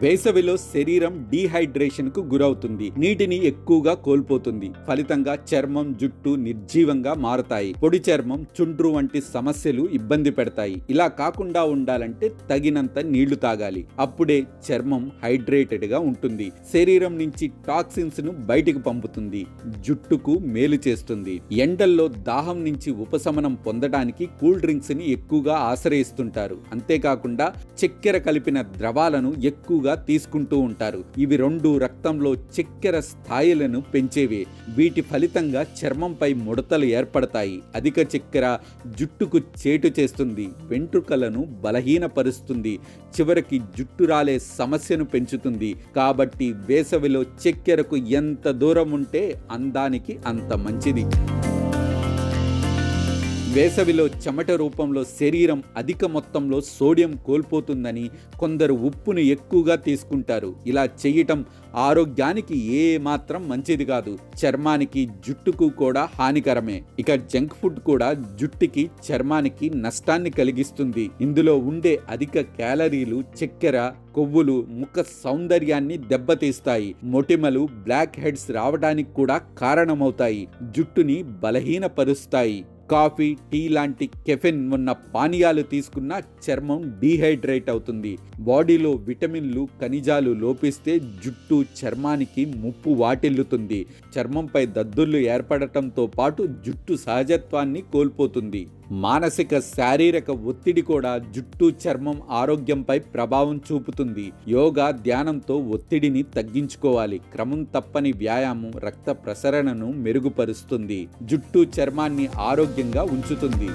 వేసవిలో శరీరం డీహైడ్రేషన్ కు గురవుతుంది, నీటిని ఎక్కువగా కోల్పోతుంది. ఫలితంగా చర్మం, జుట్టు నిర్జీవంగా మారతాయి. పొడి చర్మం, చుండ్రు వంటి సమస్యలు ఇబ్బంది పెడతాయి. ఇలా కాకుండా ఉండాలంటే తగినంత నీళ్లు తాగాలి. అప్పుడే చర్మం హైడ్రేటెడ్ గా ఉంటుంది. శరీరం నుంచి టాక్సిన్స్ ను బయటికి పంపుతుంది. జుట్టుకు మేలు చేస్తుంది. ఎండల్లో దాహం నుంచి ఉపశమనం పొందడానికి కూల్ డ్రింక్స్ ని ఎక్కువగా ఆశ్రయిస్తుంటారు. అంతేకాకుండా చక్కెర కలిపిన ద్రవాలను ఎక్కువగా తీసుకుంటూ ఉంటారు. ఇవి రెండు రక్తంలో చక్కెర స్థాయిలను పెంచేవే. వీటి ఫలితంగా చర్మంపై ముడతలు ఏర్పడతాయి. అధిక చక్కెర జుట్టుకు చేటు చేస్తుంది, వెంట్రుకలను బలహీనపరుస్తుంది, చివరికి జుట్టు రాలే సమస్యను పెంచుతుంది. కాబట్టి వేసవిలో చక్కెరకు ఎంత దూరం ఉంటే అందానికి అంత మంచిది. వేసవిలో చెమట రూపంలో శరీరం అధిక మొత్తంలో సోడియం కోల్పోతుందని కొందరు ఉప్పును ఎక్కువగా తీసుకుంటారు. ఇలా చేయటం ఆరోగ్యానికి ఏ మాత్రం మంచిది కాదు. చర్మానికి, జుట్టుకు కూడా హానికరమే. ఇక జంక్ ఫుడ్ కూడా జుట్టుకి, చర్మానికి నష్టాన్ని కలిగిస్తుంది. ఇందులో ఉండే అధిక క్యాలరీలు, చక్కెర, కొవ్వులు ముఖ సౌందర్యాన్ని దెబ్బతీస్తాయి. మొటిమలు, బ్లాక్ హెడ్స్ రావడానికి కూడా కారణమవుతాయి. జుట్టుని బలహీనపరుస్తాయి. కాఫీ, టీ లాంటి కెఫెన్ ఉన్న పానీయాలు తీసుకున్న చర్మం డీహైడ్రేట్ అవుతుంది. బాడీలో విటమిన్లు, ఖనిజాలు లోపిస్తే జుట్టు, చర్మానికి ముప్పు వాటిల్లుతుంది. చర్మంపై దద్దుర్లు ఏర్పడటంతో పాటు జుట్టు సహజత్వాన్ని కోల్పోతుంది. మానసిక, శారీరక ఒత్తిడి కూడా జుట్టు, చర్మం ఆరోగ్యంపై ప్రభావం చూపుతుంది. యోగా, ధ్యానంతో ఒత్తిడిని తగ్గించుకోవాలి. క్రమం తప్పని వ్యాయామం రక్త ప్రసరణను మెరుగుపరుస్తుంది. జుట్టు, చర్మాన్ని ఆరోగ్యంగా ఉంచుతుంది.